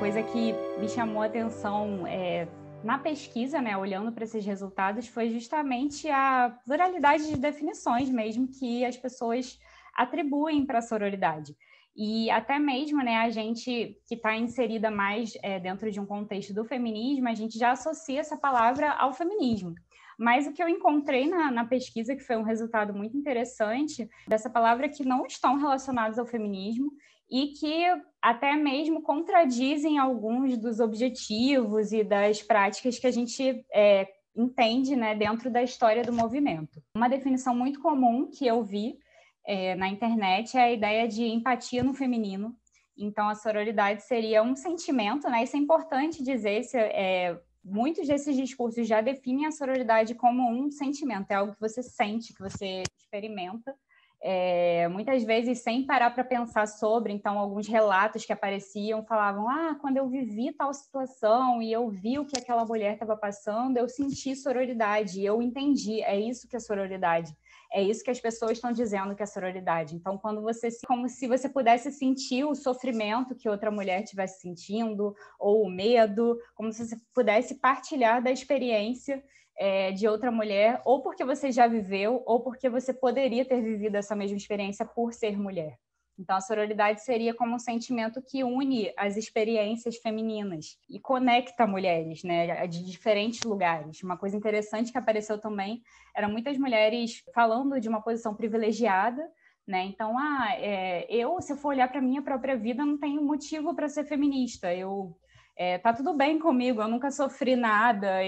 coisa que me chamou a atenção na pesquisa, né, olhando para esses resultados, foi justamente a pluralidade de definições mesmo que as pessoas atribuem para a sororidade. E até mesmo, né, a gente que está inserida mais dentro de um contexto do feminismo, a gente já associa essa palavra ao feminismo. Mas o que eu encontrei na pesquisa, que foi um resultado muito interessante, dessa palavra que não estão relacionados ao feminismo e que até mesmo contradizem alguns dos objetivos e das práticas que a gente entende, né, dentro da história do movimento. Uma definição muito comum que eu vi na internet é a ideia de empatia no feminino. Então, a sororidade seria um sentimento, né? Isso é importante dizer, muitos desses discursos já definem a sororidade como um sentimento, é algo que você sente, que você experimenta, muitas vezes sem parar para pensar sobre. Então, alguns relatos que apareciam falavam: quando eu vivi tal situação e eu vi o que aquela mulher estava passando, eu senti sororidade, eu entendi, é isso que é sororidade. É isso que as pessoas estão dizendo que é sororidade. Então, quando como se você pudesse sentir o sofrimento que outra mulher estivesse sentindo, ou o medo, como se você pudesse partilhar da experiência de outra mulher, ou porque você já viveu, ou porque você poderia ter vivido essa mesma experiência por ser mulher. Então, a sororidade seria como um sentimento que une as experiências femininas e conecta mulheres, né, de diferentes lugares. Uma coisa interessante que apareceu também eram muitas mulheres falando de uma posição privilegiada, né? Então, se eu for olhar para a minha própria vida, não tenho motivo para ser feminista. Tá tudo bem comigo, eu nunca sofri nada,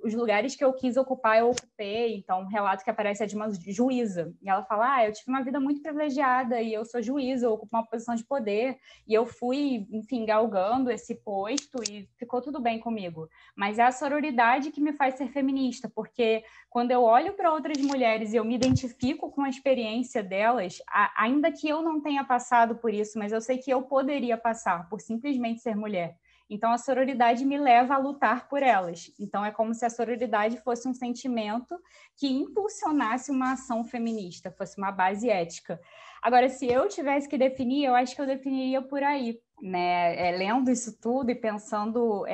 os lugares que eu quis ocupar, eu ocupei. Então, um relato que aparece é de uma juíza, e ela fala: eu tive uma vida muito privilegiada, e eu sou juíza, eu ocupo uma posição de poder, e eu fui, enfim, galgando esse posto, e ficou tudo bem comigo. Mas é a sororidade que me faz ser feminista, porque quando eu olho para outras mulheres e eu me identifico com a experiência delas, ainda que eu não tenha passado por isso, mas eu sei que eu poderia passar, por simplesmente ser mulher. Então, a sororidade me leva a lutar por elas. Então, é como se a sororidade fosse um sentimento que impulsionasse uma ação feminista, fosse uma base ética. Agora, se eu tivesse que definir, eu acho que eu definiria por aí, né? Lendo isso tudo e pensando,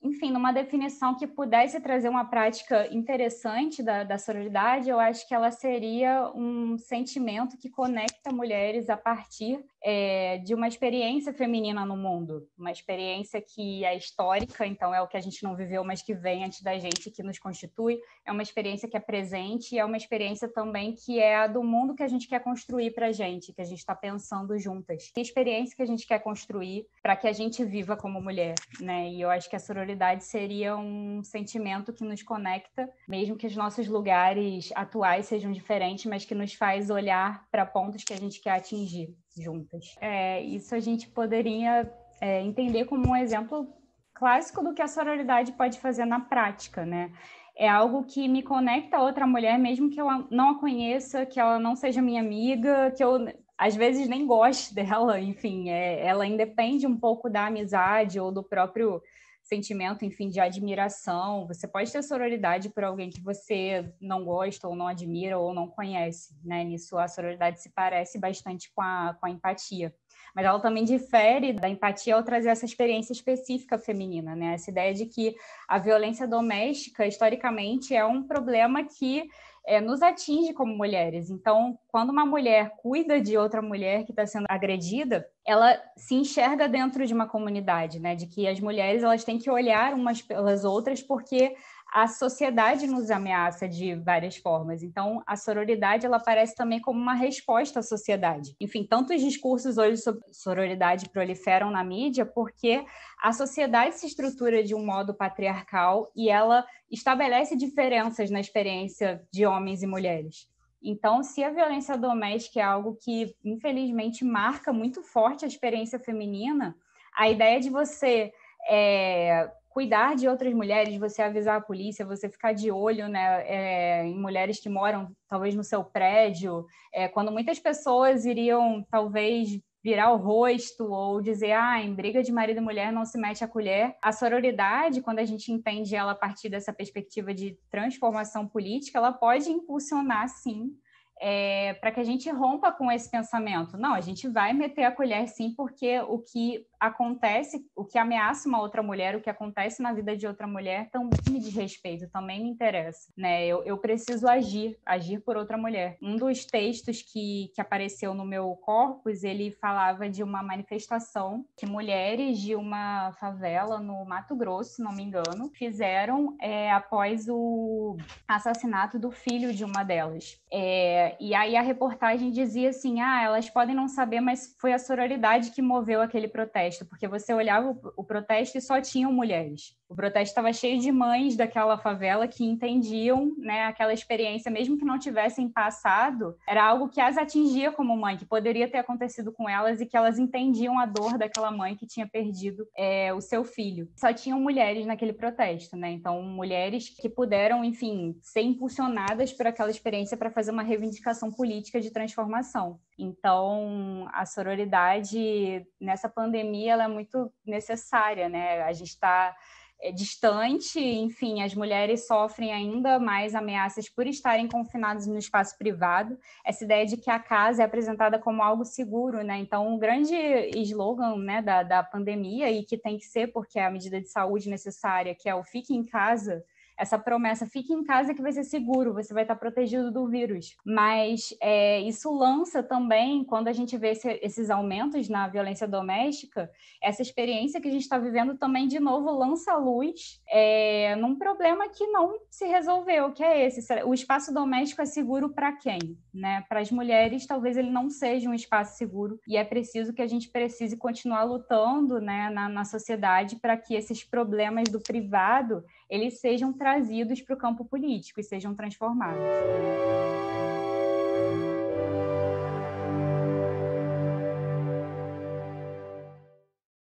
enfim, numa definição que pudesse trazer uma prática interessante da sororidade, eu acho que ela seria um sentimento que conecta mulheres a partir de uma experiência feminina no mundo, uma experiência que é histórica, então é o que a gente não viveu, mas que vem antes da gente, que nos constitui, é uma experiência que é presente e é uma experiência também que é a do mundo que a gente quer construir para a gente, que a gente está pensando juntas. Que experiência que a gente quer construir para que a gente viva como mulher, né? E eu acho que a sororidade seria um sentimento que nos conecta, mesmo que os nossos lugares atuais sejam diferentes, mas que nos faz olhar para pontos que a gente quer atingir juntas. Isso a gente poderia entender como um exemplo clássico do que a sororidade pode fazer na prática, né? É algo que me conecta a outra mulher, mesmo que eu não a conheça, que ela não seja minha amiga, que eu às vezes nem goste dela, enfim, ela independe um pouco da amizade ou do próprio sentimento, enfim, de admiração. Você pode ter sororidade por alguém que você não gosta ou não admira ou não conhece, né? Nisso a sororidade se parece bastante com a empatia. Mas ela também difere da empatia ao trazer essa experiência específica feminina, né? Essa ideia de que a violência doméstica, historicamente, é um problema que nos atinge como mulheres. Então, quando uma mulher cuida de outra mulher que está sendo agredida, ela se enxerga dentro de uma comunidade, né? De que as mulheres elas têm que olhar umas pelas outras porque a sociedade nos ameaça de várias formas. Então, a sororidade ela aparece também como uma resposta à sociedade. Enfim, tantos discursos hoje sobre sororidade proliferam na mídia porque a sociedade se estrutura de um modo patriarcal e ela estabelece diferenças na experiência de homens e mulheres. Então, se a violência doméstica é algo que, infelizmente, marca muito forte a experiência feminina, a ideia de você cuidar de outras mulheres, você avisar a polícia, você ficar de olho, né, em mulheres que moram, talvez, no seu prédio, quando muitas pessoas iriam, talvez, virar o rosto ou dizer, em briga de marido e mulher não se mete a colher. A sororidade, quando a gente entende ela a partir dessa perspectiva de transformação política, ela pode impulsionar, sim, para que a gente rompa com esse pensamento. Não, a gente vai meter a colher sim, porque o que acontece, o que ameaça uma outra mulher, o que acontece na vida de outra mulher também me diz respeito, também me interessa, né? Eu preciso agir por outra mulher. Um dos textos que apareceu no meu corpus, ele falava de uma manifestação que mulheres de uma favela no Mato Grosso, se não me engano, fizeram após o assassinato do filho de uma delas. E aí a reportagem dizia assim, elas podem não saber, mas foi a sororidade que moveu aquele protesto, porque você olhava o protesto e só tinham mulheres. O protesto estava cheio de mães daquela favela que entendiam, né, aquela experiência, mesmo que não tivessem passado, era algo que as atingia como mãe, que poderia ter acontecido com elas e que elas entendiam a dor daquela mãe que tinha perdido o seu filho. Só tinham mulheres naquele protesto, né? Então, mulheres que puderam, enfim, ser impulsionadas por aquela experiência para fazer uma reivindicação política de transformação. Então, a sororidade nessa pandemia ela é muito necessária, né? A gente está distante, enfim, as mulheres sofrem ainda mais ameaças por estarem confinadas no espaço privado. Essa ideia de que a casa é apresentada como algo seguro, né? Então, um grande slogan, né, da pandemia, e que tem que ser porque é a medida de saúde necessária, que é o fique em casa, essa promessa, fique em casa que vai ser seguro, você vai estar protegido do vírus. Mas isso lança também, quando a gente vê esses aumentos na violência doméstica, essa experiência que a gente está vivendo também, de novo, lança a luz num problema que não se resolveu, que é esse. O espaço doméstico é seguro para quem? Né? Para as mulheres, talvez ele não seja um espaço seguro, e é preciso que a gente precise continuar lutando, né, na sociedade para que esses problemas do privado eles sejam trazidos para o campo político e sejam transformados.